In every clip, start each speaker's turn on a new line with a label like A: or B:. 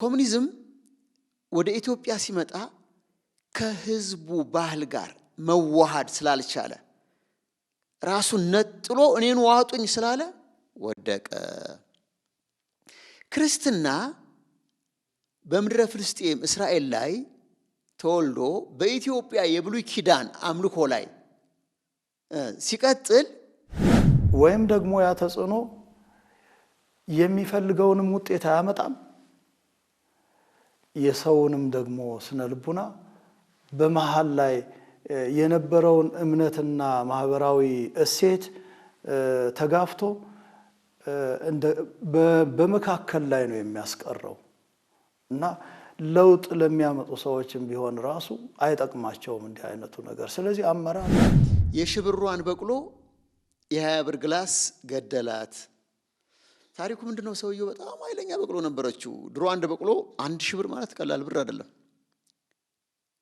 A: ኮሙኒዝም ወደ ኢትዮጵያ ሲመጣ ከህዝቡ ባህል ጋር መዋሃድ ስላልቻለ ራሱን ነጥሎ እኔን ዋጡኝ ስላለ ወደቀ። ክርስትና በምድረ ፍልስጤም እስራኤል ላይ ተወልዶ በኢትዮጵያ የብሉይ ኪዳን አምልኮ ላይ ሲቀጥል
B: ወይም ደግሞ ያ ተጽዕኖ የሚፈልገውንም ውጤት አያመጣም። የሰውንም ደግሞ ስነ ልቡና በመሃል ላይ የነበረውን እምነትና ማህበራዊ እሴት ተጋፍቶ በመካከል ላይ ነው የሚያስቀረው እና ለውጥ ለሚያመጡ ሰዎችም ቢሆን ራሱ አይጠቅማቸውም እንዲህ አይነቱ ነገር። ስለዚህ አመራር
A: የሽብሯን በቅሎ የ20 ብር ግላስ ገደላት። ታሪኩ ምንድነው? ሰውየው በጣም ኃይለኛ በቅሎ ነበረችው። ድሮ አንድ በቅሎ 1000 ብር ማለት ቀላል ብር አይደለም።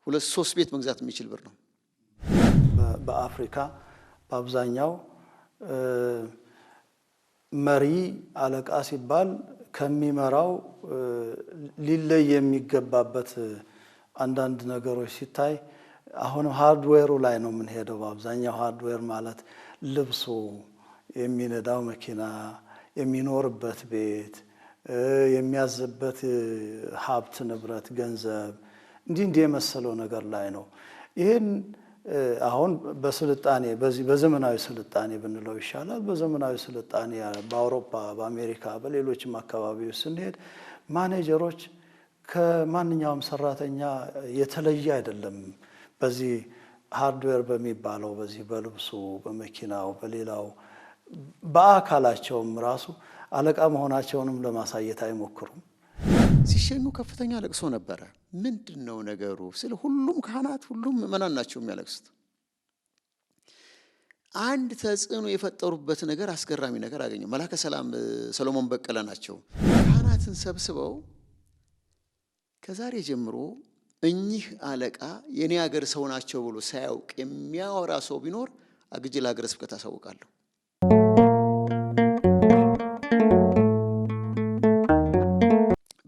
A: 2-3 ቤት መግዛት የሚችል ብር ነው።
B: በአፍሪካ በአብዛኛው መሪ አለቃ ሲባል ከሚመራው ሊለይ የሚገባበት አንዳንድ ነገሮች ሲታይ አሁን ሃርድዌሩ ላይ ነው የምንሄደው። በአብዛኛው ሃርድዌር ማለት ልብሱ፣ የሚነዳው መኪና፣ የሚኖርበት ቤት፣ የሚያዝበት ሀብት ንብረት፣ ገንዘብ እንዲህ የመሰለው ነገር ላይ ነው። ይሄን አሁን በስልጣኔ በዘመናዊ ስልጣኔ ብንለው ይሻላል። በዘመናዊ ስልጣኔ በአውሮፓ፣ በአሜሪካ፣ በሌሎችም አካባቢዎች ስንሄድ ማኔጀሮች ከማንኛውም ሰራተኛ የተለየ አይደለም። በዚህ ሃርድዌር በሚባለው በዚህ በልብሱ፣ በመኪናው፣ በሌላው በአካላቸውም ራሱ አለቃ መሆናቸውንም ለማሳየት አይሞክሩም።
A: ሲሸኙ ከፍተኛ ለቅሶ ነበረ። ምንድነው ነገሩ? ስለ ሁሉም ካህናት ሁሉም ምእመናን ናቸው የሚያለቅሱት። አንድ ተጽዕኖ የፈጠሩበት ነገር አስገራሚ ነገር አገኘው። መላከ ሰላም ሰሎሞን በቀለ ናቸው። ካህናትን ሰብስበው ከዛሬ ጀምሮ እኚህ አለቃ የኔ ሀገር ሰው ናቸው ብሎ ሳያውቅ የሚያወራ ሰው ቢኖር አግጄ ለሀገረ ስብከት አሳውቃለሁ።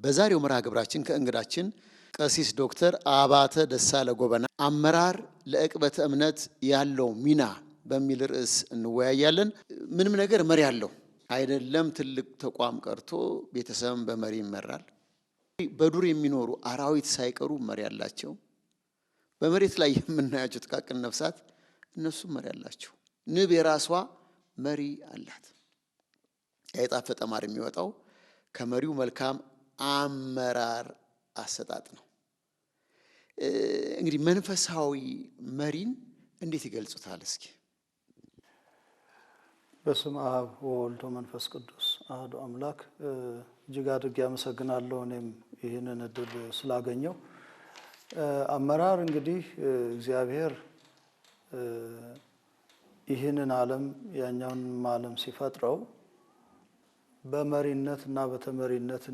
A: በዛሬው መርሃ ግብራችን ከእንግዳችን ቀሲስ ዶክተር አባተ ደሳለ ጎበና አመራር ለዕቅበተ እምነት ያለው ሚና በሚል ርዕስ እንወያያለን። ምንም ነገር መሪ ያለው አይደለም። ትልቅ ተቋም ቀርቶ ቤተሰብም በመሪ ይመራል። በዱር የሚኖሩ አራዊት ሳይቀሩ መሪ ያላቸው፣ በመሬት ላይ የምናያቸው ጥቃቅን ነፍሳት እነሱ መሪ ያላቸው። ንብ የራሷ መሪ አላት። የጣፈጠ ማር የሚወጣው ከመሪው መልካም አመራር አሰጣጥ ነው። እንግዲህ መንፈሳዊ መሪን እንዴት ይገልጹታል? እስኪ።
B: በስመ አብ ወወልድ ወመንፈስ ቅዱስ አሐዱ አምላክ። እጅግ አድርጌ አመሰግናለሁ እኔም ይህንን እድል ስላገኘው። አመራር እንግዲህ እግዚአብሔር ይህንን ዓለም ያኛውንም ዓለም ሲፈጥረው በመሪነት እና በተመሪነት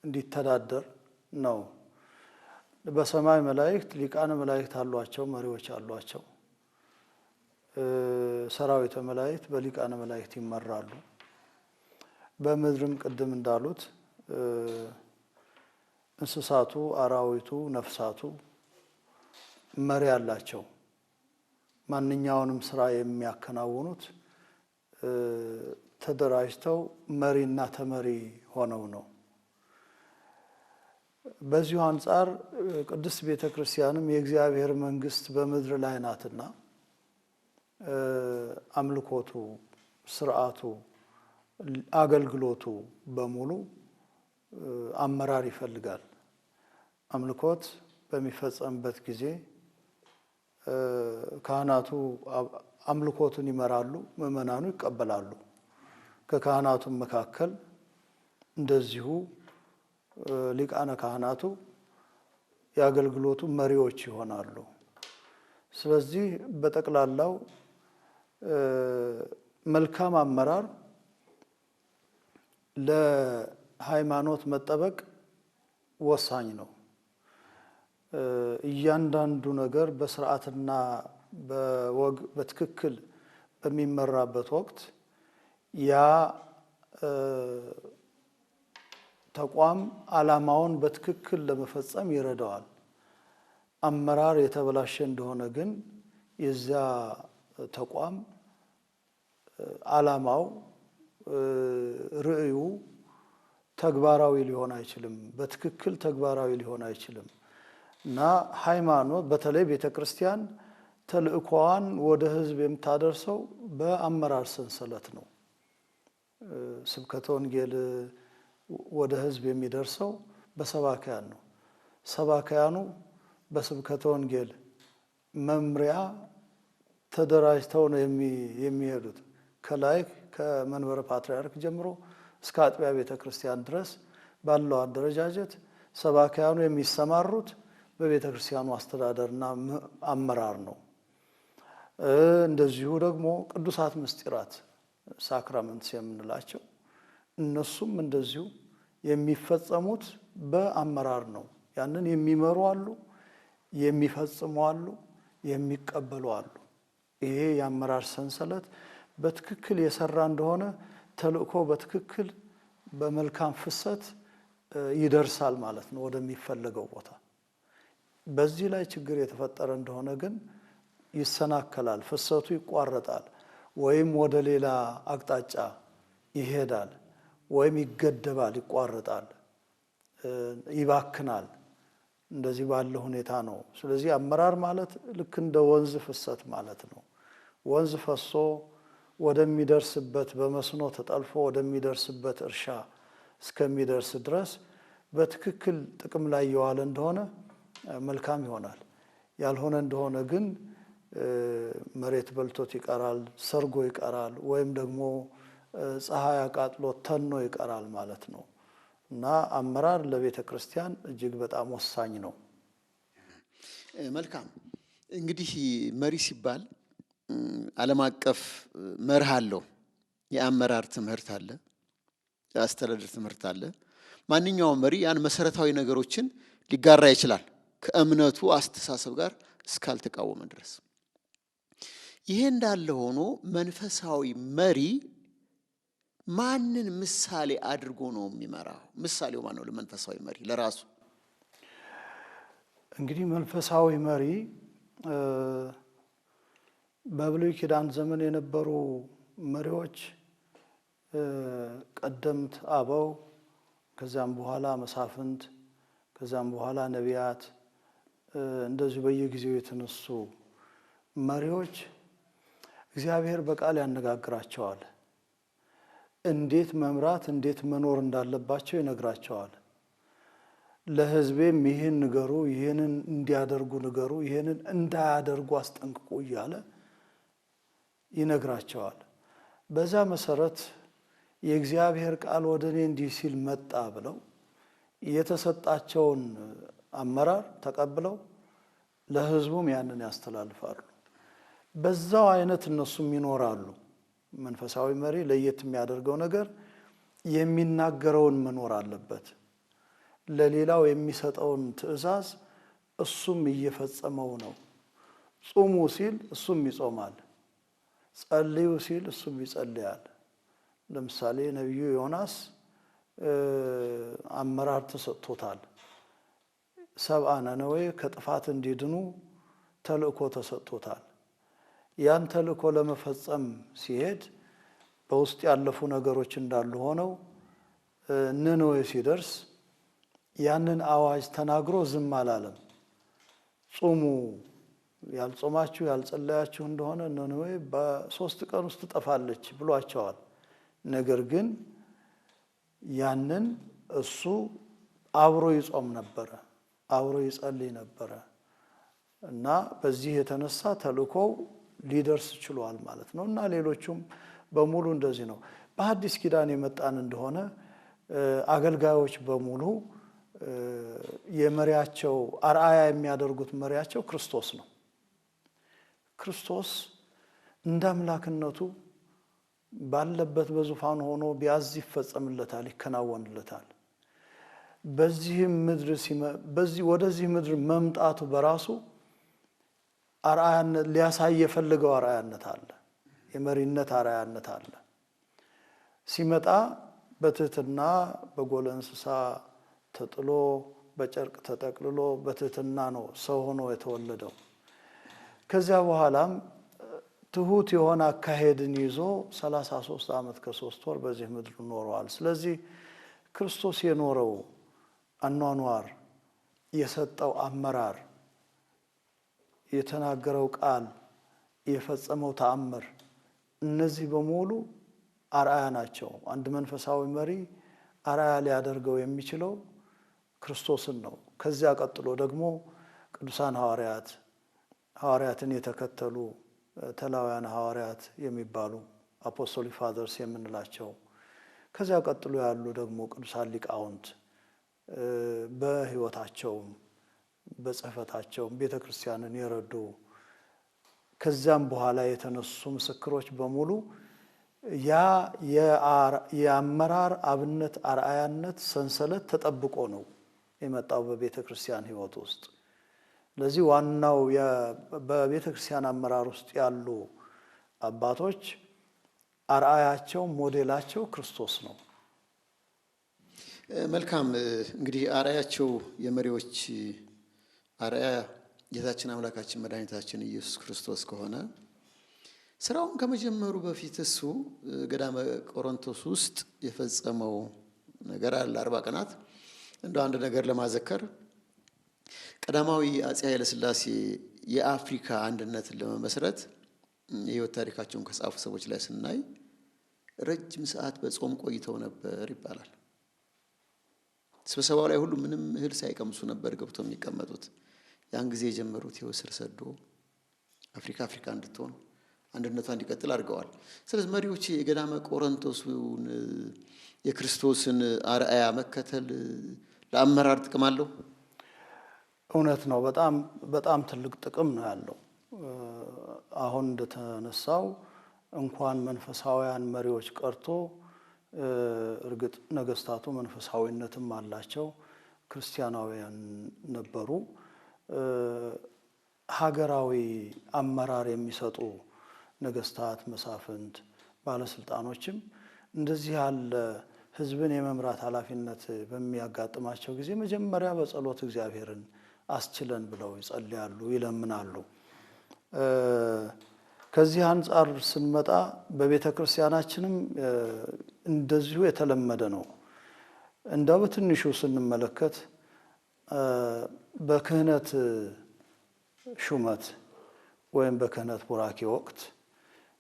B: እንዲተዳደር ነው። በሰማይ መላእክት ሊቃነ መላእክት አሏቸው፣ መሪዎች አሏቸው። ሰራዊተ መላእክት በሊቃነ መላእክት ይመራሉ። በምድርም ቅድም እንዳሉት እንስሳቱ፣ አራዊቱ፣ ነፍሳቱ መሪ አላቸው። ማንኛውንም ስራ የሚያከናውኑት ተደራጅተው መሪና ተመሪ ሆነው ነው። በዚሁ አንጻር ቅድስት ቤተክርስቲያንም የእግዚአብሔር መንግስት በምድር ላይ ናትና አምልኮቱ፣ ስርዓቱ፣ አገልግሎቱ በሙሉ አመራር ይፈልጋል። አምልኮት በሚፈጸምበት ጊዜ ካህናቱ አምልኮቱን ይመራሉ፣ ምእመናኑ ይቀበላሉ። ከካህናቱም መካከል እንደዚሁ ሊቃነ ካህናቱ የአገልግሎቱ መሪዎች ይሆናሉ። ስለዚህ በጠቅላላው መልካም አመራር ለሃይማኖት መጠበቅ ወሳኝ ነው። እያንዳንዱ ነገር በስርዓትና በወግ በትክክል በሚመራበት ወቅት ያ ተቋም ዓላማውን በትክክል ለመፈጸም ይረዳዋል። አመራር የተበላሸ እንደሆነ ግን የዚያ ተቋም ዓላማው ርዕዩ ተግባራዊ ሊሆን አይችልም፣ በትክክል ተግባራዊ ሊሆን አይችልም። እና ሃይማኖት በተለይ ቤተክርስቲያን ተልእኮዋን ወደ ህዝብ የምታደርሰው በአመራር ሰንሰለት ነው። ስብከተ ወንጌል ወደ ህዝብ የሚደርሰው በሰባክያን ነው። ሰባክያኑ በስብከተ ወንጌል መምሪያ ተደራጅተው ነው የሚሄዱት። ከላይ ከመንበረ ፓትርያርክ ጀምሮ እስከ አጥቢያ ቤተክርስቲያን ድረስ ባለው አደረጃጀት ሰባክያኑ የሚሰማሩት በቤተክርስቲያኑ አስተዳደርና አመራር ነው። እንደዚሁ ደግሞ ቅዱሳት ምስጢራት ሳክራመንትስ የምንላቸው እነሱም እንደዚሁ የሚፈጸሙት በአመራር ነው። ያንን የሚመሩ አሉ፣ የሚፈጽሙ አሉ፣ የሚቀበሉ አሉ። ይሄ የአመራር ሰንሰለት በትክክል የሰራ እንደሆነ ተልእኮ በትክክል በመልካም ፍሰት ይደርሳል ማለት ነው ወደሚፈለገው ቦታ። በዚህ ላይ ችግር የተፈጠረ እንደሆነ ግን ይሰናከላል፣ ፍሰቱ ይቋረጣል፣ ወይም ወደ ሌላ አቅጣጫ ይሄዳል፣ ወይም ይገደባል፣ ይቋረጣል፣ ይባክናል። እንደዚህ ባለ ሁኔታ ነው። ስለዚህ አመራር ማለት ልክ እንደ ወንዝ ፍሰት ማለት ነው። ወንዝ ፈሶ ወደሚደርስበት በመስኖ ተጠልፎ ወደሚደርስበት እርሻ እስከሚደርስ ድረስ በትክክል ጥቅም ላይ የዋለ እንደሆነ መልካም ይሆናል። ያልሆነ እንደሆነ ግን መሬት በልቶት ይቀራል፣ ሰርጎ ይቀራል፣ ወይም ደግሞ ፀሐይ አቃጥሎ ተኖ ይቀራል ማለት ነው። እና አመራር ለቤተ ክርስቲያን እጅግ በጣም ወሳኝ ነው።
A: መልካም። እንግዲህ መሪ ሲባል ዓለም አቀፍ መርህ አለው። የአመራር ትምህርት አለ፣ የአስተዳደር ትምህርት አለ። ማንኛውም መሪ ያን መሰረታዊ ነገሮችን ሊጋራ ይችላል ከእምነቱ አስተሳሰብ ጋር እስካልተቃወመ ድረስ። ይሄ እንዳለ ሆኖ መንፈሳዊ መሪ ማንን ምሳሌ አድርጎ ነው የሚመራው? ምሳሌው ማን ነው ለመንፈሳዊ መሪ ለራሱ?
B: እንግዲህ መንፈሳዊ መሪ በብሉይ ኪዳን ዘመን የነበሩ መሪዎች ቀደምት አበው፣ ከዛም በኋላ መሳፍንት፣ ከዛም በኋላ ነቢያት፣ እንደዚህ በየጊዜው የተነሱ መሪዎች እግዚአብሔር በቃል ያነጋግራቸዋል። እንዴት መምራት እንዴት መኖር እንዳለባቸው ይነግራቸዋል። ለሕዝቤም ይህን ንገሩ፣ ይህንን እንዲያደርጉ ንገሩ፣ ይህንን እንዳያደርጉ አስጠንቅቁ እያለ ይነግራቸዋል። በዛ መሰረት የእግዚአብሔር ቃል ወደ እኔ እንዲህ ሲል መጣ ብለው የተሰጣቸውን አመራር ተቀብለው ለሕዝቡም ያንን ያስተላልፋሉ። በዛው አይነት እነሱም ይኖራሉ። መንፈሳዊ መሪ ለየት የሚያደርገው ነገር የሚናገረውን መኖር አለበት። ለሌላው የሚሰጠውን ትእዛዝ እሱም እየፈጸመው ነው። ጹሙ ሲል እሱም ይጾማል፣ ጸልዩ ሲል እሱም ይጸልያል። ለምሳሌ ነቢዩ ዮናስ አመራር ተሰጥቶታል። ሰብአ ነነዌ ከጥፋት እንዲድኑ ተልእኮ ተሰጥቶታል። ያን ተልእኮ ለመፈጸም ሲሄድ በውስጥ ያለፉ ነገሮች እንዳሉ ሆነው ነነዌ ሲደርስ ያንን አዋጅ ተናግሮ ዝም አላለም። ጹሙ፣ ያልጾማችሁ ያልጸለያችሁ እንደሆነ ነነዌ በ3 ቀን ውስጥ ትጠፋለች ብሏቸዋል። ነገር ግን ያንን እሱ አብሮ ይጾም ነበረ፣ አብሮ ይጸልይ ነበረ እና በዚህ የተነሳ ተልእኮው ሊደርስ ችሏል ማለት ነው። እና ሌሎቹም በሙሉ እንደዚህ ነው። በሐዲስ ኪዳን የመጣን እንደሆነ አገልጋዮች በሙሉ የመሪያቸው አርአያ የሚያደርጉት መሪያቸው ክርስቶስ ነው። ክርስቶስ እንደ አምላክነቱ ባለበት በዙፋን ሆኖ ቢያዝ ይፈጸምለታል፣ ይከናወንለታል። ወደዚህ ምድር መምጣቱ በራሱ አርአያነት ሊያሳይ የፈለገው አርአያነት አለ፣ የመሪነት አርአያነት አለ። ሲመጣ በትህትና በጎለ እንስሳ ተጥሎ በጨርቅ ተጠቅልሎ በትህትና ነው ሰው ሆኖ የተወለደው። ከዚያ በኋላም ትሁት የሆነ አካሄድን ይዞ 33 ዓመት ከ3 ወር በዚህ ምድር ኖሯል። ስለዚህ ክርስቶስ የኖረው አኗኗር፣ የሰጠው አመራር፣ የተናገረው ቃል፣ የፈጸመው ተአምር እነዚህ በሙሉ አርአያ ናቸው። አንድ መንፈሳዊ መሪ አርአያ ሊያደርገው የሚችለው ክርስቶስን ነው። ከዚያ ቀጥሎ ደግሞ ቅዱሳን ሐዋርያትን የተከተሉ ተላውያን ሐዋርያት የሚባሉ አፖስቶሊክ ፋዘርስ የምንላቸው፣ ከዚያ ቀጥሎ ያሉ ደግሞ ቅዱሳን ሊቃውንት በሕይወታቸውም በጽሕፈታቸውም ቤተ ክርስቲያንን የረዱ፣ ከዚያም በኋላ የተነሱ ምስክሮች በሙሉ ያ የአመራር አብነት አርአያነት ሰንሰለት ተጠብቆ ነው የመጣው በቤተ ክርስቲያን ሕይወት ውስጥ። ለዚህ ዋናው በቤተ ክርስቲያን አመራር ውስጥ ያሉ አባቶች አርአያቸው ሞዴላቸው ክርስቶስ ነው።
A: መልካም እንግዲህ አርአያቸው የመሪዎች አርአያ ጌታችን አምላካችን መድኃኒታችን ኢየሱስ ክርስቶስ ከሆነ ስራውን ከመጀመሩ በፊት እሱ ገዳመ ቆሮንቶስ ውስጥ የፈጸመው ነገር አለ። 40 ቀናት እንደ አንድ ነገር ለማዘከር ቀዳማዊ አፄ ኃይለ ሥላሴ የአፍሪካ አንድነትን ለመመስረት የህይወት ታሪካቸውን ከጻፉ ሰዎች ላይ ስናይ ረጅም ሰዓት በጾም ቆይተው ነበር ይባላል። ስብሰባው ላይ ሁሉ ምንም እህል ሳይቀምሱ ነበር ገብተው የሚቀመጡት። ያን ጊዜ የጀመሩት ይኸው ስር ሰዶ አፍሪካ እንድትሆን አንድነቷ እንዲቀጥል አድርገዋል። ስለዚህ መሪዎች የገዳመ ቆሮንቶስን የክርስቶስን አርአያ መከተል ለአመራር ጥቅም አለው።
B: እውነት ነው። በጣም ትልቅ ጥቅም ነው ያለው። አሁን እንደተነሳው እንኳን መንፈሳውያን መሪዎች ቀርቶ እርግጥ ነገስታቱ መንፈሳዊነትም አላቸው፣ ክርስቲያናውያን ነበሩ። ሀገራዊ አመራር የሚሰጡ ነገስታት፣ መሳፍንት፣ ባለስልጣኖችም እንደዚህ ያለ ህዝብን የመምራት ኃላፊነት በሚያጋጥማቸው ጊዜ መጀመሪያ በጸሎት እግዚአብሔርን አስችለን ብለው ይጸልያሉ፣ ይለምናሉ። ከዚህ አንጻር ስንመጣ በቤተ ክርስቲያናችንም እንደዚሁ የተለመደ ነው። እንደው በትንሹ ስንመለከት በክህነት ሹመት ወይም በክህነት ቡራኬ ወቅት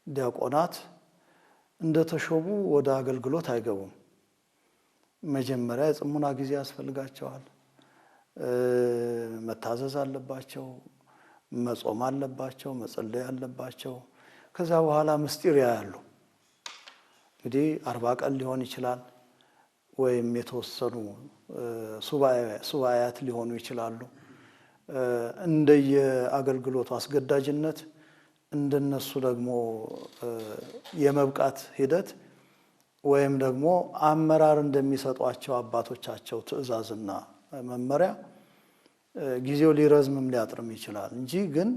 B: ዲያቆናት እንደተሾሙ ወደ አገልግሎት አይገቡም። መጀመሪያ የጽሙና ጊዜ ያስፈልጋቸዋል። መታዘዝ አለባቸው፣ መጾም አለባቸው፣ መጸለይ አለባቸው። ከዛ በኋላ ምስጢር ያያሉ። እንግዲህ 40 ቀን ሊሆን ይችላል፣ ወይም የተወሰኑ ሱባኤያት ሊሆኑ ይችላሉ። እንደየአገልግሎቱ አስገዳጅነት እንደነሱ ደግሞ የመብቃት ሂደት ወይም ደግሞ አመራር እንደሚሰጧቸው አባቶቻቸው ትእዛዝና መመሪያ ጊዜው ሊረዝምም ሊያጥርም ይችላል እንጂ ግን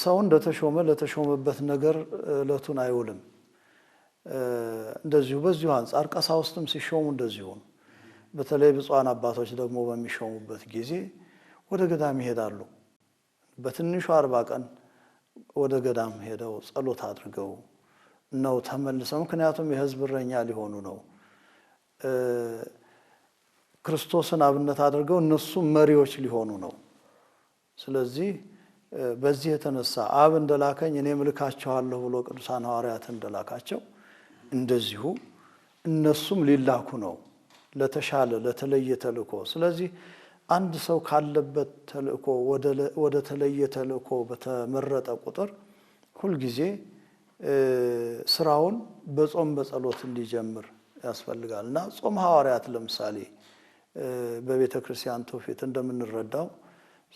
B: ሰው እንደተሾመ ለተሾመበት ነገር እለቱን አይውልም። እንደዚሁ በዚሁ አንጻር ቀሳውስትም ሲሾሙ እንደዚሁ ነው። በተለይ ብፁዓን አባቶች ደግሞ በሚሾሙበት ጊዜ ወደ ገዳም ይሄዳሉ። በትንሹ 40 ቀን ወደ ገዳም ሄደው ጸሎት አድርገው ነው ተመልሰው፣ ምክንያቱም የሕዝብ እረኛ ሊሆኑ ነው። ክርስቶስን አብነት አድርገው እነሱ መሪዎች ሊሆኑ ነው። ስለዚህ በዚህ የተነሳ አብ እንደላከኝ እኔ እልካቸዋለሁ ብሎ ቅዱሳን ሐዋርያት እንደላካቸው እንደዚሁ እነሱም ሊላኩ ነው ለተሻለ ለተለየ ተልእኮ። ስለዚህ አንድ ሰው ካለበት ተልእኮ ወደ ተለየ ተልእኮ በተመረጠ ቁጥር ሁልጊዜ ስራውን በጾም በጸሎት እንዲጀምር ያስፈልጋል እና ጾም ሐዋርያት ለምሳሌ በቤተ ክርስቲያን ትውፊት እንደምንረዳው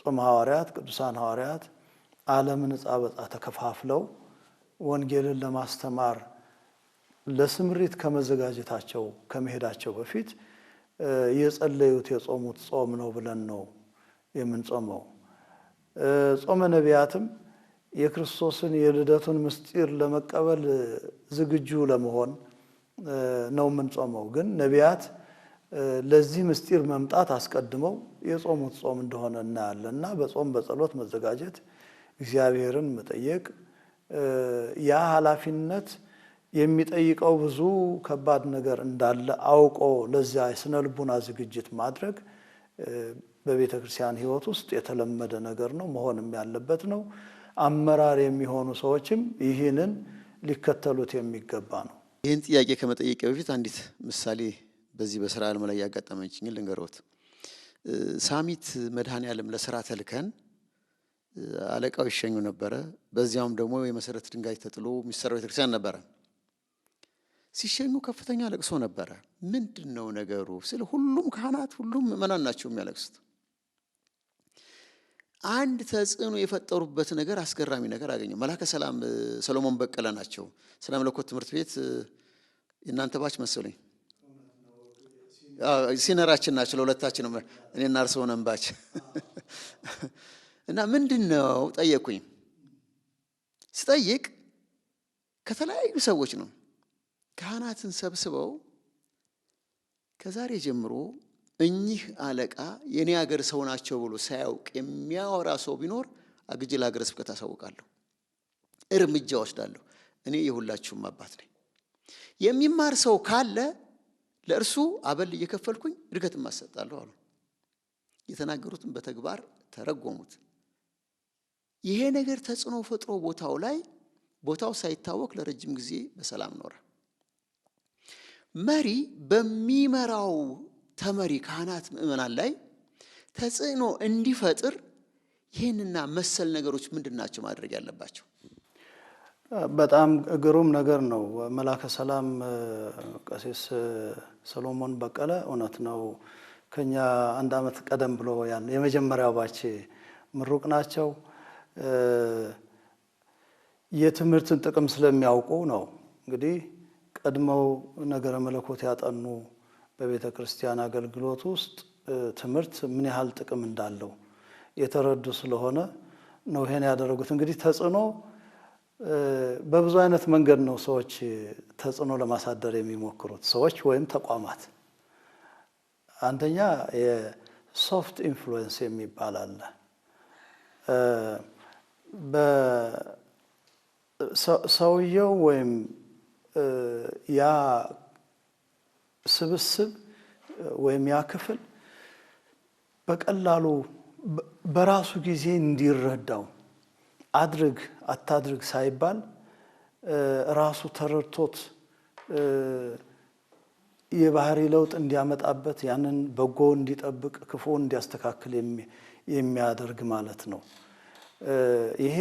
B: ጾም ሐዋርያት ቅዱሳን ሐዋርያት ዓለምን ዕፃ በዕፃ ተከፋፍለው ወንጌልን ለማስተማር ለስምሪት ከመዘጋጀታቸው ከመሄዳቸው በፊት የጸለዩት የጾሙት ጾም ነው ብለን ነው የምንጾመው። ጾመ ነቢያትም የክርስቶስን የልደቱን ምስጢር ለመቀበል ዝግጁ ለመሆን ነው የምንጾመው። ግን ነቢያት ለዚህ ምስጢር መምጣት አስቀድመው የጾሙት ጾም እንደሆነ እናያለንና በጾም በጸሎት መዘጋጀት፣ እግዚአብሔርን መጠየቅ፣ ያ ኃላፊነት የሚጠይቀው ብዙ ከባድ ነገር እንዳለ አውቆ ለዚያ የስነ ልቡና ዝግጅት ማድረግ በቤተ ክርስቲያን ሕይወት ውስጥ የተለመደ ነገር ነው፣ መሆንም ያለበት ነው። አመራር የሚሆኑ ሰዎችም ይህንን ሊከተሉት የሚገባ ነው።
A: ይህን ጥያቄ ከመጠየቅ በፊት አንዲት ምሳሌ በዚህ በስራ ዓለም ላይ ያጋጠመችኝ ልንገሮት። ሳሚት መድኃኔዓለም ለስራ ተልከን አለቃው ይሸኙ ነበረ። በዚያውም ደግሞ የመሰረት ድንጋይ ተጥሎ የሚሰራው ቤተክርስቲያን ነበረ። ሲሸኙ ከፍተኛ ለቅሶ ነበረ። ምንድነው ነገሩ ስለ ሁሉም ካህናት ሁሉም ምእመናን ናቸው የሚያለቅሱት። አንድ ተጽዕኖ የፈጠሩበት ነገር አስገራሚ ነገር አገኘው። መላከ ሰላም ሰሎሞን በቀለ ናቸው። ሰላም ለኮት ትምህርት ቤት እናንተ ባች መሰለኝ ሲነራችን ናቸው ለሁለታችንም እኔና እርስዎ ነን ባች እና ምንድነው ጠየቁኝ። ስጠይቅ ከተለያዩ ሰዎች ነው ካህናትን ሰብስበው ከዛሬ ጀምሮ እኚህ አለቃ የኔ ሀገር ሰው ናቸው ብሎ ሳያውቅ የሚያወራ ሰው ቢኖር አግጄ ለሀገረ ስብከት አሳውቃለሁ፣ እርምጃ ወስዳለሁ። እኔ የሁላችሁም አባት ነኝ። የሚማር ሰው ካለ ለእርሱ አበል እየከፈልኩኝ እድገትም አሰጣለሁ አሉ። የተናገሩትን በተግባር ተረጎሙት። ይሄ ነገር ተጽዕኖ ፈጥሮ ቦታው ሳይታወቅ ለረጅም ጊዜ በሰላም ኖረ። መሪ በሚመራው ተመሪ ካህናት ምእመናን ላይ ተጽዕኖ እንዲፈጥር ይህንና መሰል ነገሮች ምንድናቸው ማድረግ ያለባቸው?
B: በጣም ግሩም ነገር ነው። መላከ ሰላም ቀሲስ ሰሎሞን በቀለ እውነት ነው ከኛ አንድ አመት ቀደም ብሎ ያለ የመጀመሪያው ባች ምሩቅ ናቸው። የትምህርትን ጥቅም ስለሚያውቁ ነው እንግዲህ ቀድመው ነገረ መለኮት ያጠኑ በቤተ ክርስቲያን አገልግሎት ውስጥ ትምህርት ምን ያህል ጥቅም እንዳለው የተረዱ ስለሆነ ነው ይሄን ያደረጉት። እንግዲህ ተጽዕኖ በብዙ አይነት መንገድ ነው ሰዎች ተጽዕኖ ለማሳደር የሚሞክሩት ሰዎች ወይም ተቋማት። አንደኛ የሶፍት ኢንፍሉዌንስ የሚባል አለ። በሰውየው ወይም ያ ስብስብ ወይም ያ ክፍል በቀላሉ በራሱ ጊዜ እንዲረዳው አድርግ አታድርግ ሳይባል ራሱ ተረድቶት የባህሪ ለውጥ እንዲያመጣበት ያንን በጎ እንዲጠብቅ ክፉ እንዲያስተካክል የሚያደርግ ማለት ነው። ይሄ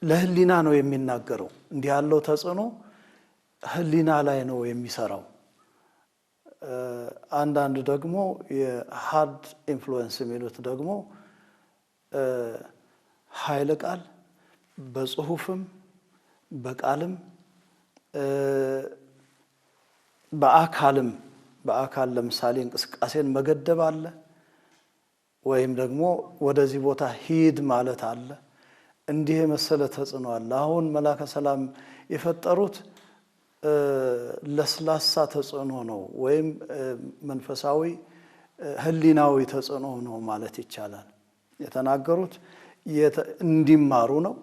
B: ለህሊና ነው የሚናገረው። እንዲህ ያለው ተጽዕኖ ህሊና ላይ ነው የሚሰራው። አንዳንድ ደግሞ የሃርድ ኢንፍሉዌንስ የሚሉት ደግሞ ኃይለ ቃል በጽሁፍም በቃልም በአካል ለምሳሌ እንቅስቃሴን መገደብ አለ፣ ወይም ደግሞ ወደዚህ ቦታ ሂድ ማለት አለ። እንዲህ የመሰለ ተጽዕኖ አለ። አሁን መላከ ሰላም የፈጠሩት ለስላሳ ተጽዕኖ ነው፣ ወይም መንፈሳዊ ህሊናዊ ተጽዕኖ ነው ማለት ይቻላል። የተናገሩት እንዲማሩ ነው።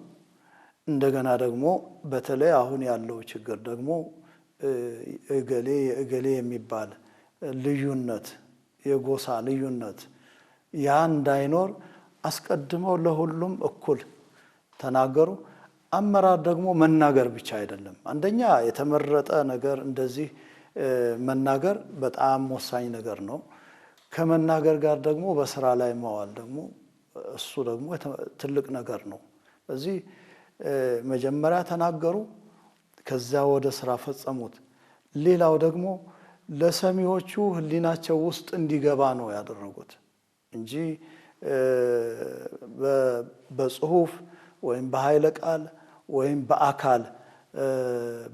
B: እንደገና ደግሞ በተለይ አሁን ያለው ችግር ደግሞ እገሌ የሚባል ልዩነት፣ የጎሳ ልዩነት ያ እንዳይኖር አስቀድመው ለሁሉም እኩል ተናገሩ። አመራር ደግሞ መናገር ብቻ አይደለም። አንደኛ የተመረጠ ነገር እንደዚህ መናገር በጣም ወሳኝ ነገር ነው። ከመናገር ጋር ደግሞ በስራ ላይ መዋል ደግሞ እሱ ደግሞ ትልቅ ነገር ነው። ስለዚህ መጀመሪያ ተናገሩ፣ ከዛ ወደ ስራ ፈጸሙት። ሌላው ደግሞ ለሰሚዎቹ ህሊናቸው ውስጥ እንዲገባ ነው ያደረጉት እንጂ በጽሁፍ ወይም በኃይለ ቃል ወይም በአካል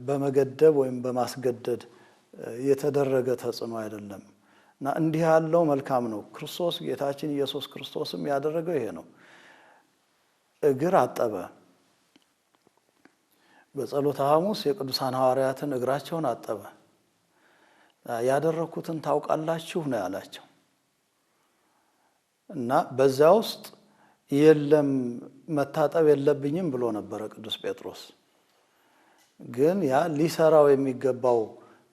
B: በመገደብ ወይም በማስገደድ የተደረገ ተጽዕኖ አይደለም። እና እንዲህ ያለው መልካም ነው። ክርስቶስ ጌታችን ኢየሱስ ክርስቶስም ያደረገው ይሄ ነው። እግር አጠበ፣ በጸሎተ ሐሙስ የቅዱሳን ሐዋርያትን እግራቸውን አጠበ። ያደረኩትን ታውቃላችሁ ነው ያላቸው። እና በዛ ውስጥ የለም መታጠብ የለብኝም ብሎ ነበረ ቅዱስ ጴጥሮስ። ግን ያ ሊሰራው የሚገባው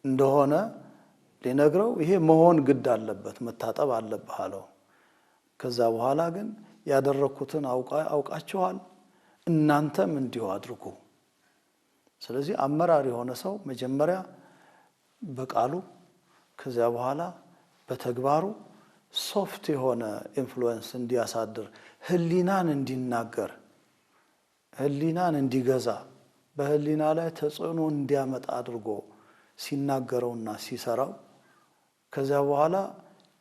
B: እንደሆነ ሊነግረው ይሄ መሆን ግድ አለበት መታጠብ አለብህ አለው። ከዛ በኋላ ግን ያደረኩትን አውቃችኋል እናንተም እንዲሁ አድርጉ። ስለዚህ አመራር የሆነ ሰው መጀመሪያ በቃሉ ከዚያ በኋላ በተግባሩ ሶፍት የሆነ ኢንፍሉዌንስ እንዲያሳድር፣ ህሊናን እንዲናገር፣ ህሊናን እንዲገዛ፣ በህሊና ላይ ተጽዕኖ እንዲያመጣ አድርጎ ሲናገረውና ሲሰራው ከዚያ በኋላ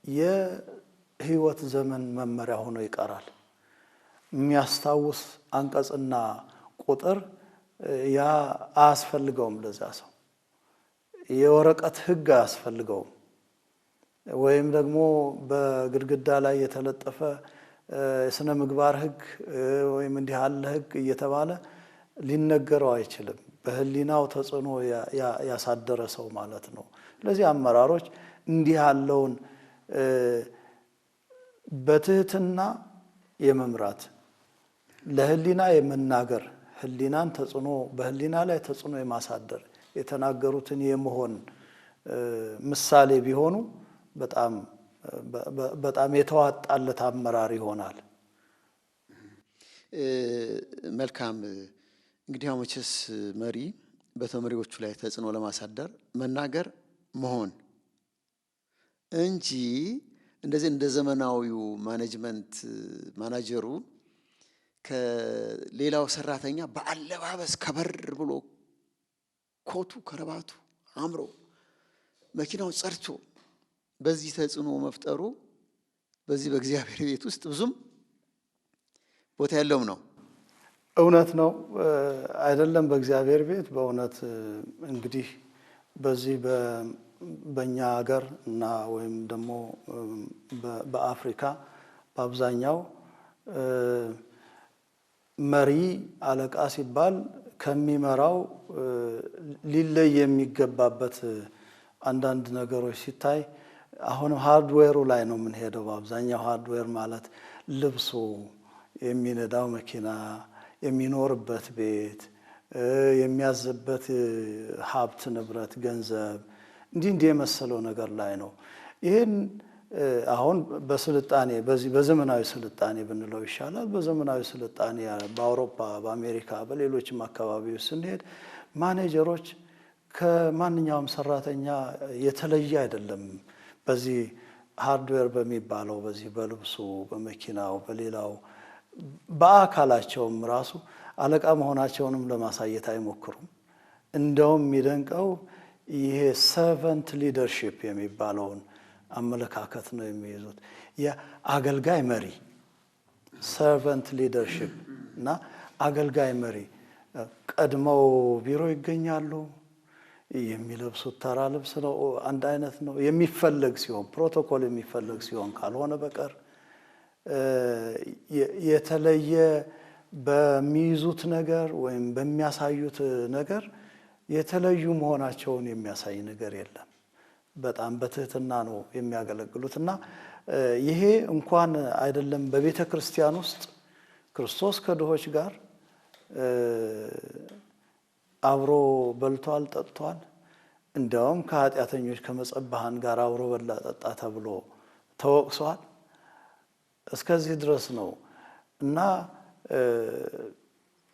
B: የህይወት ዘመን መመሪያ ሆኖ ይቀራል። የሚያስታውስ አንቀጽና ቁጥር ያ አያስፈልገውም። ለዛ ሰው የወረቀት ህግ አያስፈልገውም። ወይም ደግሞ በግድግዳ ላይ የተለጠፈ የሥነ ምግባር ህግ ወይም እንዲህ ያለ ህግ እየተባለ ሊነገረው አይችልም። በህሊናው ተጽዕኖ ያሳደረ ሰው ማለት ነው። ስለዚህ አመራሮች እንዲህ ያለውን በትህትና የመምራት ለህሊና የመናገር ህሊናን ተጽዕኖ በህሊና ላይ ተጽዕኖ የማሳደር የተናገሩትን የመሆን ምሳሌ ቢሆኑ በጣም የተዋጣለት አመራር ይሆናል።
A: መልካም። እንግዲህ ያው መቼስ መሪ በተመሪዎቹ ላይ ተጽዕኖ ለማሳደር መናገር መሆን እንጂ እንደዚህ እንደ ዘመናዊው ማኔጅመንት ማናጀሩ ከሌላው ሰራተኛ በአለባበስ ከበር ብሎ ኮቱ ከረባቱ አምሮ መኪናው ጸርቶ በዚህ ተጽዕኖ መፍጠሩ በዚህ በእግዚአብሔር ቤት ውስጥ ብዙም ቦታ ያለውም ነው።
B: እውነት ነው አይደለም? በእግዚአብሔር ቤት በእውነት እንግዲህ በዚህ በእኛ ሀገር እና ወይም ደግሞ በአፍሪካ በአብዛኛው መሪ አለቃ ሲባል ከሚመራው ሊለይ የሚገባበት አንዳንድ ነገሮች ሲታይ አሁንም ሃርድዌሩ ላይ ነው የምንሄደው። በአብዛኛው ሃርድዌር ማለት ልብሱ፣ የሚነዳው መኪና፣ የሚኖርበት ቤት፣ የሚያዝበት ሀብት ንብረት፣ ገንዘብ እንዲህ የመሰለው ነገር ላይ ነው። ይህን አሁን በስልጣኔ በዚህ በዘመናዊ ስልጣኔ ብንለው ይሻላል። በዘመናዊ ስልጣኔ በአውሮፓ፣ በአሜሪካ፣ በሌሎችም አካባቢዎች ስንሄድ ማኔጀሮች ከማንኛውም ሰራተኛ የተለየ አይደለም። በዚህ ሃርድዌር በሚባለው በዚህ በልብሱ፣ በመኪናው፣ በሌላው በአካላቸውም ራሱ አለቃ መሆናቸውንም ለማሳየት አይሞክሩም። እንደውም የሚደንቀው ይሄ ሰርቨንት ሊደርሺፕ የሚባለውን አመለካከት ነው የሚይዙት። የአገልጋይ መሪ ሰርቨንት ሊደርሺፕ እና አገልጋይ መሪ ቀድመው ቢሮ ይገኛሉ። የሚለብሱት ተራ ልብስ ነው፣ አንድ አይነት ነው። የሚፈለግ ሲሆን ፕሮቶኮል የሚፈለግ ሲሆን ካልሆነ በቀር የተለየ በሚይዙት ነገር ወይም በሚያሳዩት ነገር የተለዩ መሆናቸውን የሚያሳይ ነገር የለም። በጣም በትህትና ነው የሚያገለግሉት እና ይሄ እንኳን አይደለም በቤተ ክርስቲያን ውስጥ ክርስቶስ ከድሆች ጋር አብሮ በልቷል፣ ጠጥቷል። እንዲያውም ከኃጢአተኞች ከመጸባሃን ጋር አብሮ በላ ጠጣ ተብሎ ተወቅሷል። እስከዚህ ድረስ ነው እና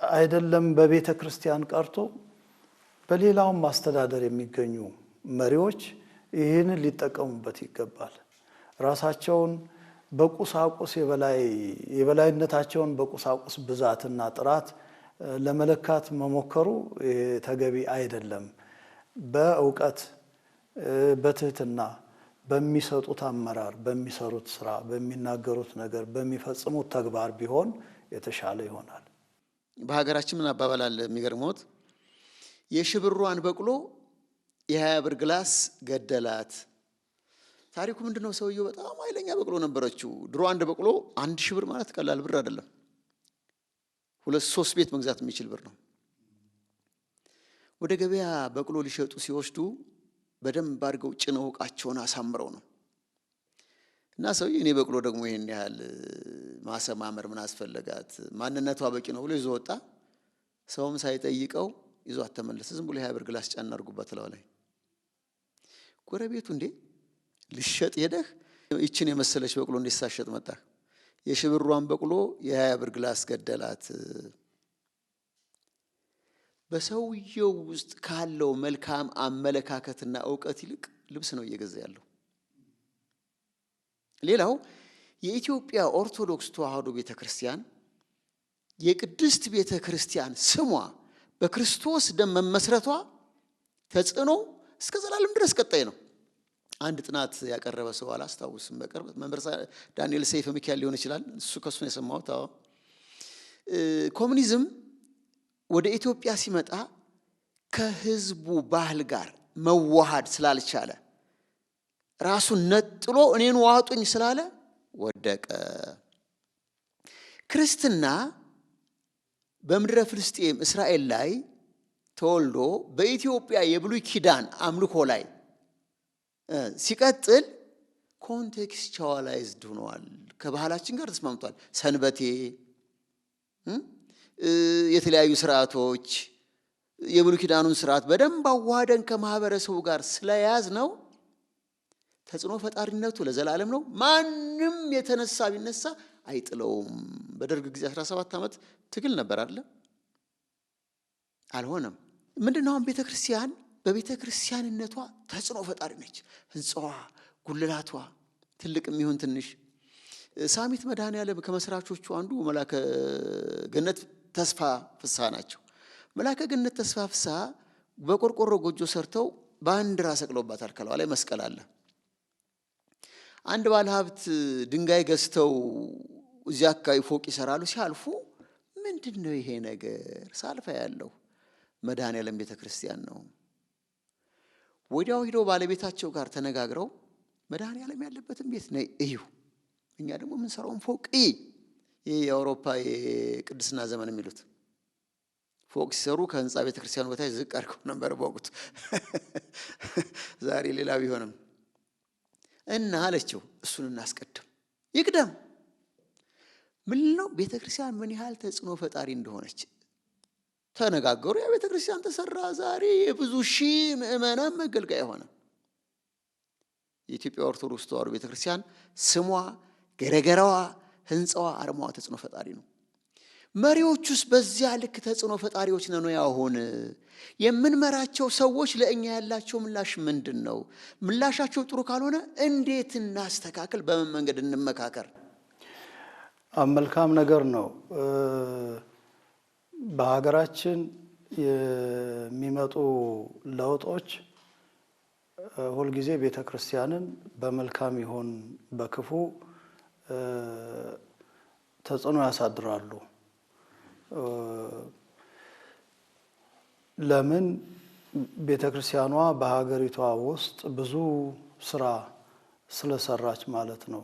B: አይደለም በቤተ ክርስቲያን ቀርቶ በሌላውም ማስተዳደር የሚገኙ መሪዎች ይህንን ሊጠቀሙበት ይገባል። ራሳቸውን በቁሳቁስ የበላይነታቸውን በቁሳቁስ ብዛትና ጥራት ለመለካት መሞከሩ ተገቢ አይደለም። በእውቀት በትህትና በሚሰጡት አመራር፣ በሚሰሩት ስራ፣ በሚናገሩት ነገር፣ በሚፈጽሙት ተግባር ቢሆን የተሻለ ይሆናል።
A: በሀገራችን ምን አባባል አለ የሚገርመውት፣ የሽብሯን በቅሎ የ20 ብር ግላስ ገደላት። ታሪኩ ምንድነው? ሰውየው በጣም ኃይለኛ በቅሎ ነበረችው። ድሮ አንድ በቅሎ 1000 ብር ማለት ቀላል ብር አይደለም። 2-3 ቤት መግዛት የሚችል ብር ነው። ወደ ገበያ በቅሎ ሊሸጡ ሲወስዱ በደንብ አድርገው ጭነው ዕቃቸውን አሳምረው ነው። እና ሰውዬ እኔ በቅሎ ደግሞ ይሄን ያህል ማሰማመር ምን አስፈልጋት ማንነቷ በቂ ነው ብሎ ይዞ ወጣ። ሰውም ሳይጠይቀው ይዟት ተመለሰ። ዝም ብሎ 20 ብር ግላስ ጫን አድርጉበት ለው ላይ ጎረቤቱ እንዴ ልሸጥ ሄደህ ይችን የመሰለች በቅሎ እንዴት ሳሸጥ መጣ? የሽብሯን በቅሎ የ20 ብር ግላስ ገደላት። በሰውየው ውስጥ ካለው መልካም አመለካከትና ዕውቀት ይልቅ ልብስ ነው እየገዛ ያለው። ሌላው የኢትዮጵያ ኦርቶዶክስ ተዋሕዶ ቤተክርስቲያን የቅድስት ቤተክርስቲያን ስሟ በክርስቶስ ደም መመስረቷ ተጽዕኖ እስከ ዘላለም ድረስ ቀጣይ ነው። አንድ ጥናት ያቀረበ ሰው አላስታውስም በቅርብ መምህር ዳንኤል ሰይፈ ሚካኤል ሊሆን ይችላል። እሱ ከሱ ነው የሰማሁት። ኮሙኒዝም ወደ ኢትዮጵያ ሲመጣ ከህዝቡ ባህል ጋር መዋሃድ ስላልቻለ ራሱን ነጥሎ እኔን ዋጡኝ ስላለ ወደቀ። ክርስትና በምድረ ፍልስጤም እስራኤል ላይ ተወልዶ በኢትዮጵያ የብሉይ ኪዳን አምልኮ ላይ ሲቀጥል ኮንቴክስቹዋላይዝድ ሆኗል። ከባህላችን ጋር ተስማምቷል። ሰንበቴ የተለያዩ ስርዓቶች የብሉይ ኪዳኑን ስርዓት በደንብ አዋህደን ከማህበረሰቡ ጋር ስለያዝ ነው ተጽዕኖ ፈጣሪነቱ ለዘላለም ነው። ማንም የተነሳ ቢነሳ አይጥለውም። በደርግ ጊዜ 17 ዓመት ትግል ነበር አይደል? አልሆነም። ምንድነው ቤተክርስቲያን በቤተክርስቲያንነቷ ተጽዕኖ ፈጣሪ ነች። ህንጻዋ፣ ጉልላቷ ትልቅም ይሁን ትንሽ ሳሚት መድኃኔዓለም ከመስራቾቹ አንዱ መላከ ገነት ተስፋ ፍስሐ ናቸው። መላከ ገነት ተስፋ ፍስሐ በቆርቆሮ ጎጆ ሰርተው ባንዲራ ሰቅለውባታል። ከላዋ ላይ መስቀል አለ። አንድ ባለሀብት ድንጋይ ገዝተው እዚያ አካባቢ ፎቅ ይሰራሉ። ሲያልፉ ምንድነው ይሄ ነገር ሳልፋ ያለው መድኃኔዓለም ቤተክርስቲያን ነው። ወዲያው ሄዶ ባለቤታቸው ጋር ተነጋግረው መድኃኔዓለም ያለበትን ቤት ነይ እዩ፣ እኛ ደግሞ ምን ሰራውን ፎቅ ይሄ የአውሮፓ የቅድስና ዘመን የሚሉት ፎቅ ሲሰሩ ከህንጻ ቤተክርስቲያኑ በታች ዝቅ አድርገው ነበር በወቅቱ። ዛሬ ሌላ ቢሆንም እና አለችው እሱን እናስቀድም ይቅደም። ምን ነው ቤተክርስቲያን ምን ያህል ተጽዕኖ ፈጣሪ እንደሆነች ተነጋገሩ። ያ ቤተክርስቲያን ተሰራ። ዛሬ የብዙ ሺህ ምዕመናን መገልገያ ሆነ። የኢትዮጵያ ኦርቶዶክስ ተዋሕዶ ቤተክርስቲያን ስሟ፣ ገረገራዋ፣ ህንጻዋ፣ አርማዋ ተጽዕኖ ፈጣሪ ነው። መሪዎቹስ በዚያ ልክ ተጽዕኖ ፈጣሪዎች ነን ነው? ያሁን የምንመራቸው ሰዎች ለእኛ ያላቸው ምላሽ ምንድነው? ምላሻቸው ጥሩ ካልሆነ እንዴት እናስተካክል? በምን መንገድ እንመካከር?
B: መልካም ነገር ነው። በሀገራችን የሚመጡ ለውጦች ሁልጊዜ ቤተክርስቲያንን በመልካም ይሁን በክፉ ተጽዕኖ ያሳድራሉ። ለምን? ቤተክርስቲያኗ በሀገሪቷ ውስጥ ብዙ ስራ ስለሰራች ማለት ነው።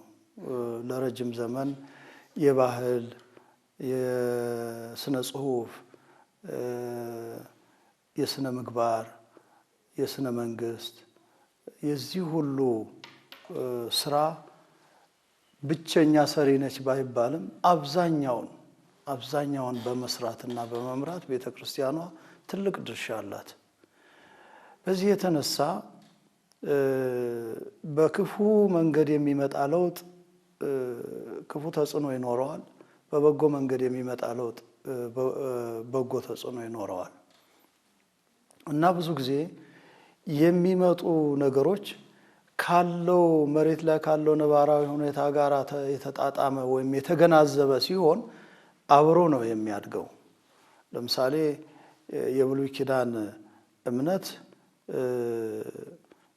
B: ለረጅም ዘመን የባህል፣ የስነ ጽሁፍ፣ የስነ ምግባር፣ የስነ መንግስት የዚህ ሁሉ ስራ ብቸኛ ሰሪ ነች ባይባልም አብዛኛውን በመስራትና በመምራት ቤተክርስቲያኗ ትልቅ ድርሻ አላት። በዚህ የተነሳ በክፉ መንገድ የሚመጣ ለውጥ ክፉ ተጽዕኖ ይኖረዋል። በበጎ መንገድ የሚመጣ ለውጥ በጎ ተጽዕኖ ይኖረዋል እና ብዙ ጊዜ የሚመጡ ነገሮች ካለው መሬት ላይ ካለው ነባራዊ ሁኔታ ጋር የተጣጣመ ወይም የተገናዘበ ሲሆን አብሮ ነው የሚያድገው። ለምሳሌ የብሉይ ኪዳን እምነት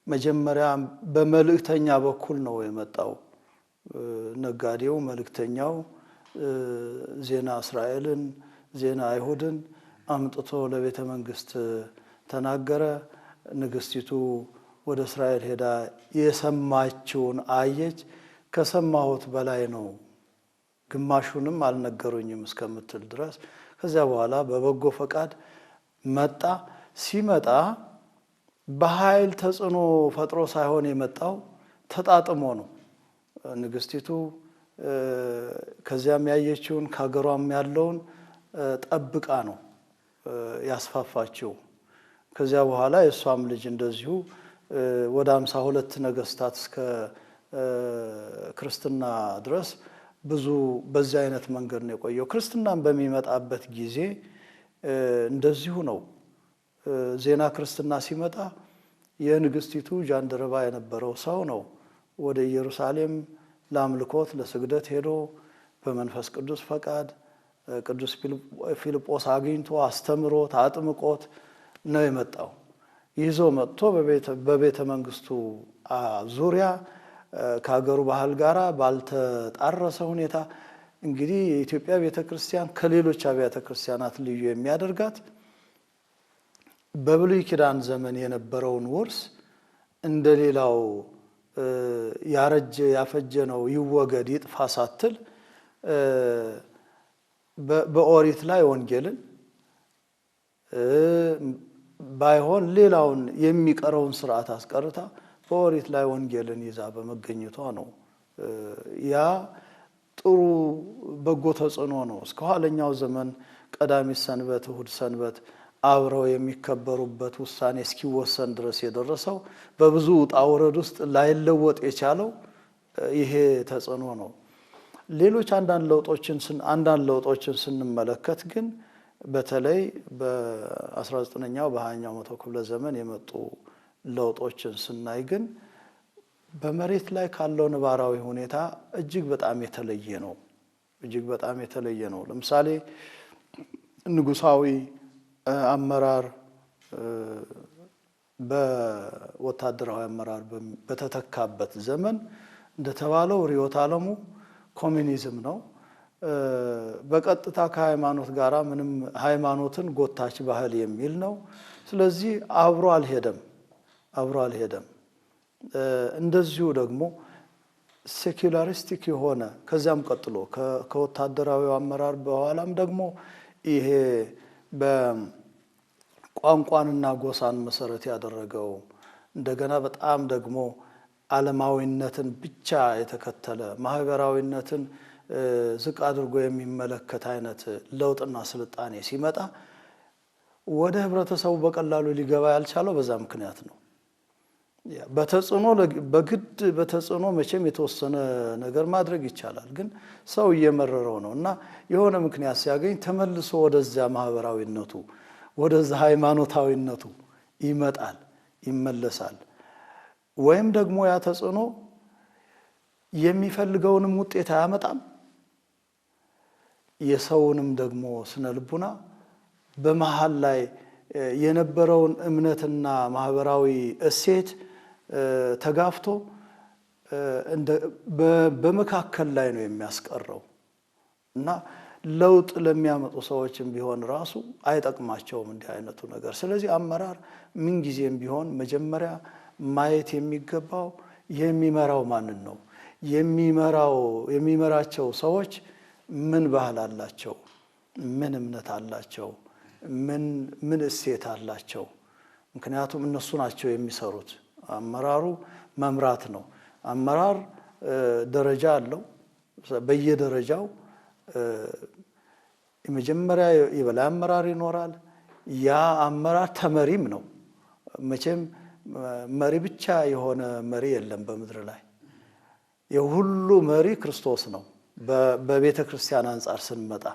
B: መጀመሪያ በመልእክተኛ በኩል ነው የመጣው። ነጋዴው መልእክተኛው ዜና እስራኤልን፣ ዜና አይሁድን አምጥቶ ለቤተ መንግስት ተናገረ። ንግስቲቱ ወደ እስራኤል ሄዳ የሰማችውን አየች። ከሰማሁት በላይ ነው፣ ግማሹንም አልነገሩኝም እስከምትል ድረስ። ከዚያ በኋላ በበጎ ፈቃድ መጣ። ሲመጣ በኃይል ተጽዕኖ ፈጥሮ ሳይሆን የመጣው ተጣጥሞ ነው። ንግስቲቱ ከዚያም ያየችውን ከሀገሯም ያለውን ጠብቃ ነው ያስፋፋችው። ከዚያ በኋላ የእሷም ልጅ እንደዚሁ ወደ 52 ነገስታት እስከ ክርስትና ድረስ ብዙ በዚህ አይነት መንገድ ነው የቆየው። ክርስትናም በሚመጣበት ጊዜ እንደዚሁ ነው። ዜና ክርስትና ሲመጣ የንግስቲቱ ጃንደረባ የነበረው ሰው ነው ወደ ኢየሩሳሌም ለአምልኮት ለስግደት ሄዶ በመንፈስ ቅዱስ ፈቃድ ቅዱስ ፊልጶስ አግኝቶ አስተምሮት አጥምቆት ነው የመጣው። ይዞ መጥቶ በቤተ መንግስቱ ዙሪያ ከሀገሩ ባህል ጋራ ባልተጣረሰ ሁኔታ እንግዲህ የኢትዮጵያ ቤተክርስቲያን ከሌሎች አብያተ ክርስቲያናት ልዩ የሚያደርጋት በብሉይ ኪዳን ዘመን የነበረውን ውርስ እንደሌላው ያረጀ ያፈጀ ነው ይወገድ ይጥፋ ሳትል በኦሪት ላይ ወንጌልን ባይሆን ሌላውን የሚቀረውን ስርዓት አስቀርታ በኦሪት ላይ ወንጌልን ይዛ በመገኘቷ ነው። ያ ጥሩ በጎ ተጽዕኖ ነው። እስከ ኋለኛው ዘመን ቀዳሚት ሰንበት እሁድ ሰንበት አብረው የሚከበሩበት ውሳኔ እስኪወሰን ድረስ የደረሰው በብዙ ውጣ ውረድ ውስጥ ላይለወጥ የቻለው ይሄ ተጽዕኖ ነው። ሌሎች አንዳንድ ለውጦችን ስንመለከት ግን በተለይ በ19ኛው በ20ኛው መቶ ክፍለ ዘመን የመጡ ለውጦችን ስናይ ግን በመሬት ላይ ካለው ነባራዊ ሁኔታ እጅግ በጣም የተለየ ነው። ለምሳሌ ንጉሳዊ አመራር በወታደራዊ አመራር በተተካበት ዘመን እንደተባለው ርዕዮተ ዓለሙ ኮሚኒዝም ነው። በቀጥታ ከሃይማኖት ጋራ ምንም ሃይማኖትን ጎታች ባህል የሚል ነው። ስለዚህ አብሮ አልሄደም። እንደዚሁ ደግሞ ሴኩላሪስቲክ የሆነ ከዚያም ቀጥሎ ከወታደራዊ አመራር በኋላም ደግሞ ይሄ በቋንቋንና ጎሳን መሰረት ያደረገው እንደገና በጣም ደግሞ ዓለማዊነትን ብቻ የተከተለ ማህበራዊነትን ዝቅ አድርጎ የሚመለከት አይነት ለውጥና ስልጣኔ ሲመጣ ወደ ህብረተሰቡ በቀላሉ ሊገባ ያልቻለው በዛ ምክንያት ነው። በተጽዕኖ መቼም የተወሰነ ነገር ማድረግ ይቻላል፣ ግን ሰው እየመረረው ነው እና የሆነ ምክንያት ሲያገኝ ተመልሶ ወደዛ ማህበራዊነቱ ወደዛ ሃይማኖታዊነቱ ይመለሳል። ወይም ደግሞ ያ ተጽዕኖ የሚፈልገውንም ውጤት አያመጣም። የሰውንም ደግሞ ስነ ልቡና በመሃል ላይ የነበረውን እምነትና ማህበራዊ እሴት ተጋፍቶ በመካከል ላይ ነው የሚያስቀረው እና ለውጥ ለሚያመጡ ሰዎችም ቢሆን ራሱ አይጠቅማቸውም እንዲህ አይነቱ ነገር። ስለዚህ አመራር ምን ጊዜም ቢሆን መጀመሪያ ማየት የሚገባው የሚመራው ማንን ነው፣ የሚመራቸው ሰዎች ምን ባህል አላቸው፣ ምን እምነት አላቸው፣ ምን እሴት አላቸው። ምክንያቱም እነሱ ናቸው የሚሰሩት። አመራሩ መምራት ነው። አመራር ደረጃ አለው። በየደረጃው የመጀመሪያ የበላይ አመራር ይኖራል። ያ አመራር ተመሪም ነው። መቼም መሪ ብቻ የሆነ መሪ የለም በምድር ላይ። የሁሉ መሪ ክርስቶስ ነው በቤተ ክርስቲያን አንጻር ስንመጣ።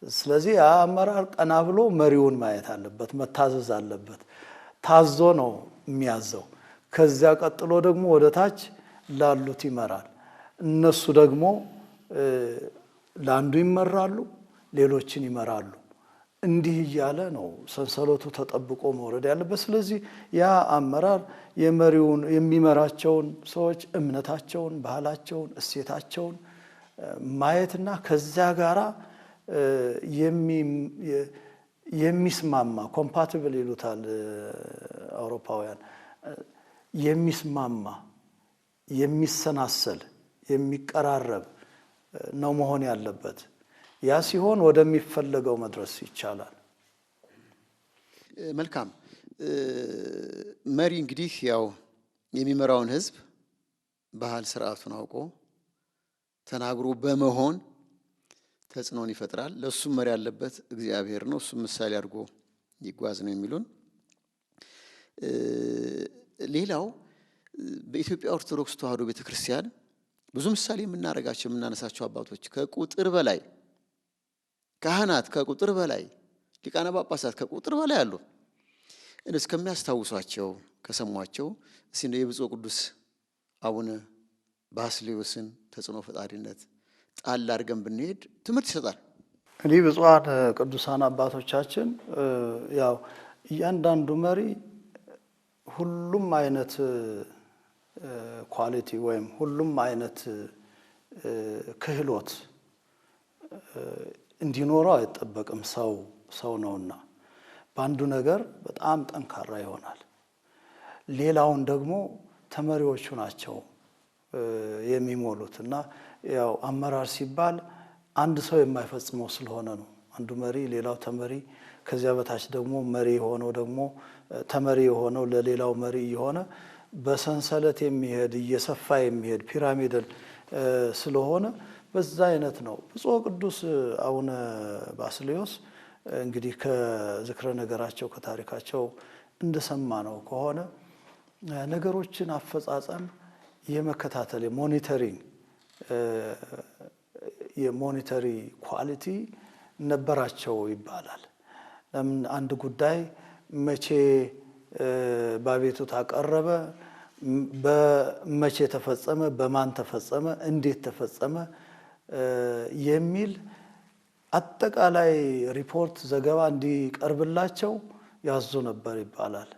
B: ስለዚህ ያ አመራር ቀና ብሎ መሪውን ማየት አለበት፣ መታዘዝ አለበት። ታዞ ነው የሚያዘው። ከዚያ ቀጥሎ ደግሞ ወደ ታች ላሉት ይመራል። እነሱ ደግሞ ለአንዱ ይመራሉ፣ ሌሎችን ይመራሉ። እንዲህ እያለ ነው ሰንሰለቱ ተጠብቆ መውረድ ያለበት። ስለዚህ ያ አመራር የሚመራቸውን ሰዎች እምነታቸውን፣ ባህላቸውን፣ እሴታቸውን ማየትና ከዚያ ጋራ የሚስማማ ኮምፓቲብል ይሉታል አውሮፓውያን፣ የሚስማማ የሚሰናሰል የሚቀራረብ ነው መሆን ያለበት። ያ ሲሆን ወደሚፈለገው መድረስ ይቻላል።
A: መልካም። መሪ እንግዲህ ያው የሚመራውን ህዝብ ባህል ስርዓቱን አውቆ ተናግሮ በመሆን ተጽዕኖን ይፈጥራል። ለሱም መሪ ያለበት እግዚአብሔር ነው። እሱም ምሳሌ አድርጎ ይጓዝ ነው የሚሉን። ሌላው በኢትዮጵያ ኦርቶዶክስ ተዋሕዶ ቤተክርስቲያን ብዙ ምሳሌ የምናረጋቸው የምናነሳቸው አባቶች ከቁጥር በላይ ካህናት ከቁጥር በላይ ሊቃነ ጳጳሳት ከቁጥር በላይ አሉ። እስከሚያስታውሷቸው ከሰሟቸው ሲነ የብፁዕ ቅዱስ አቡነ ባስልዮስን ተጽዕኖ ፈጣሪነት ጣል አድርገን ብንሄድ ትምህርት ይሰጣል።
B: እንግዲህ ብፁዓን ቅዱሳን አባቶቻችን ያው እያንዳንዱ መሪ ሁሉም አይነት ኳሊቲ ወይም ሁሉም አይነት ክህሎት እንዲኖረው አይጠበቅም። ሰው ነውና በአንዱ ነገር በጣም ጠንካራ ይሆናል። ሌላውን ደግሞ ተመሪዎቹ ናቸው የሚሞሉትና ያው አመራር ሲባል አንድ ሰው የማይፈጽመው ስለሆነ ነው። አንዱ መሪ ሌላው ተመሪ ከዚያ በታች ደግሞ መሪ ሆነው ደግሞ ተመሪ ሆነው ለሌላው መሪ የሆነ በሰንሰለት የሚሄድ እየሰፋ የሚሄድ ፒራሚድል ስለሆነ በዛ አይነት ነው። ብፁዕ ቅዱስ አቡነ ባስልዮስ እንግዲህ ከዝክረ ነገራቸው ከታሪካቸው እንደሰማ ነው ከሆነ ነገሮችን አፈጻጸም የመከታተል የሞኒተሪ ኳሊቲ ነበራቸው ይባላል። ለምን አንድ ጉዳይ መቼ ባቤቱታ ቀረበ፣ በመቼ ተፈጸመ፣ በማን ተፈጸመ፣ እንዴት ተፈጸመ የሚል አጠቃላይ ሪፖርት ዘገባ እንዲቀርብላቸው ያዙ ነበር ይባላል።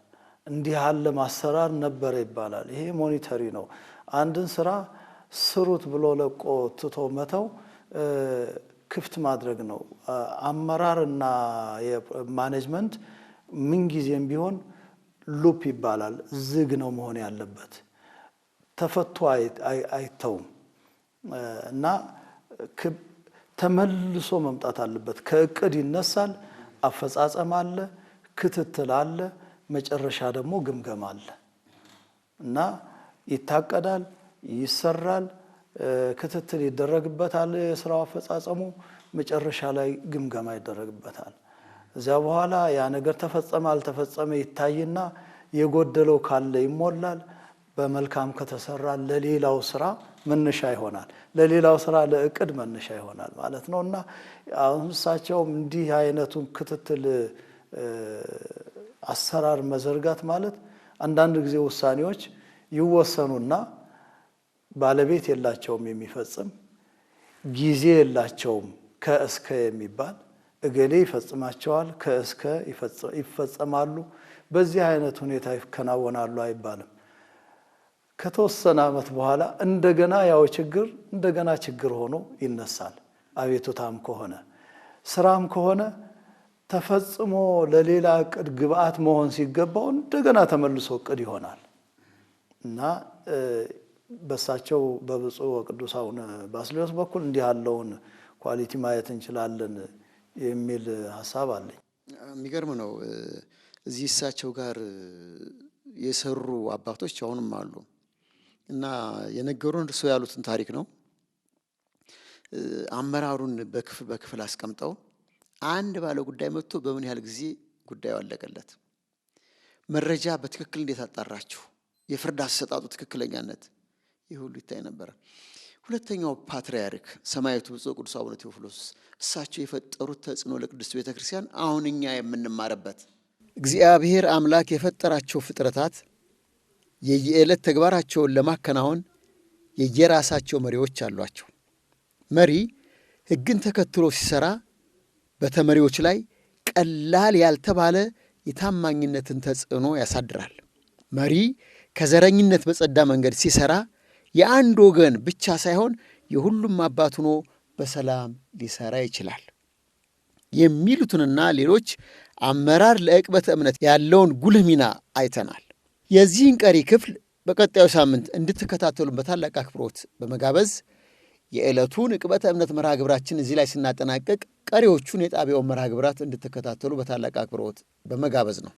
B: እንዲህ ያለ ማሰራር ነበር ይባላል። ይሄ ሞኒተሪ ነው። አንድን ስራ ስሩት ብሎ ለቆ ትቶ መተው ክፍት ማድረግ ነው። አመራርና የማኔጅመንት ምን ጊዜም ቢሆን ሉፕ ይባላል። ዝግ ነው መሆን ያለበት። ተፈቶ አይተውም እና ተመልሶ መምጣት አለበት። ከእቅድ ይነሳል፣ አፈጻጸም አለ፣ ክትትል አለ፣ መጨረሻ ደግሞ ግምገማ አለ እና ይታቀዳል፣ ይሰራል፣ ክትትል ይደረግበታል። የስራው አፈጻጸሙ መጨረሻ ላይ ግምገማ ይደረግበታል። እዚያ በኋላ ያ ነገር ተፈጸመ አልተፈጸመ ይታይና የጎደለው ካለ ይሞላል። በመልካም ከተሰራ ለሌላው ስራ መነሻ ይሆናል። ለሌላው ስራ ለእቅድ መነሻ ይሆናል ማለት ነውና አሁን እሳቸውም እንዲህ አይነቱን ክትትል አሰራር መዘርጋት ማለት አንዳንድ ጊዜ ውሳኔዎች ይወሰኑና ባለቤት የላቸውም የሚፈጽም፣ ጊዜ የላቸውም ከእስከ የሚባል እገሌ ይፈጽማቸዋል ከእስከ ይፈጸማሉ፣ በዚህ አይነት ሁኔታ ይከናወናሉ አይባልም። ከተወሰነ ዓመት በኋላ እንደገና ያው ችግር ሆኖ ይነሳል። አቤቱታም ከሆነ ስራም ከሆነ ተፈጽሞ ለሌላ እቅድ ግብአት መሆን ሲገባው እንደገና ተመልሶ እቅድ ይሆናል እና በሳቸው በብፁዕ ወቅዱስ አቡነ ባስልዮስ በኩል እንዲህ ያለውን ኳሊቲ ማየት እንችላለን የሚል ሐሳብ አለኝ።
A: የሚገርም ነው። እዚህ እሳቸው ጋር የሰሩ አባቶች አሁንም አሉ እና የነገሩን እርሱ ያሉትን ታሪክ ነው። አመራሩን በክፍል አስቀምጠው አንድ ባለ ጉዳይ መጥቶ በምን ያህል ጊዜ ጉዳዩ አለቀለት፣ መረጃ በትክክል እንዴት አጣራችሁ፣ የፍርድ አሰጣጡ ትክክለኛነት፣ ይህ ሁሉ ይታይ ነበር። ሁለተኛው ፓትርያርክ ሰማዕቱ ብፁዕ ቅዱስ አቡነ ቴዎፍሎስ እሳቸው የፈጠሩት ተጽዕኖ ለቅድስት ቤተክርስቲያን አሁን እኛ የምንማርበት እግዚአብሔር አምላክ የፈጠራቸው ፍጥረታት የየዕለት ተግባራቸውን ለማከናወን የየራሳቸው መሪዎች አሏቸው። መሪ ሕግን ተከትሎ ሲሰራ በተመሪዎች ላይ ቀላል ያልተባለ የታማኝነትን ተጽዕኖ ያሳድራል። መሪ ከዘረኝነት በጸዳ መንገድ ሲሰራ የአንድ ወገን ብቻ ሳይሆን የሁሉም አባት ሆኖ በሰላም ሊሰራ ይችላል የሚሉትንና ሌሎች አመራር ለዕቅበተ እምነት ያለውን ጉልህ ሚና አይተናል። የዚህን ቀሪ ክፍል በቀጣዩ ሳምንት እንድትከታተሉን በታላቅ አክብሮት በመጋበዝ የዕለቱን ዕቅበተ እምነት መርሃ ግብራችን እዚህ ላይ ስናጠናቀቅ ቀሪዎቹን የጣቢያውን መርሃ ግብራት እንድትከታተሉ በታላቅ አክብሮት በመጋበዝ ነው።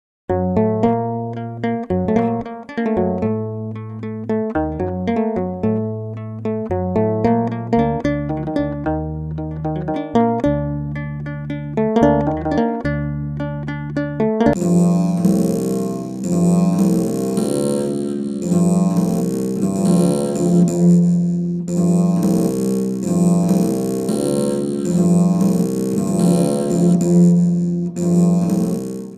A: ነው።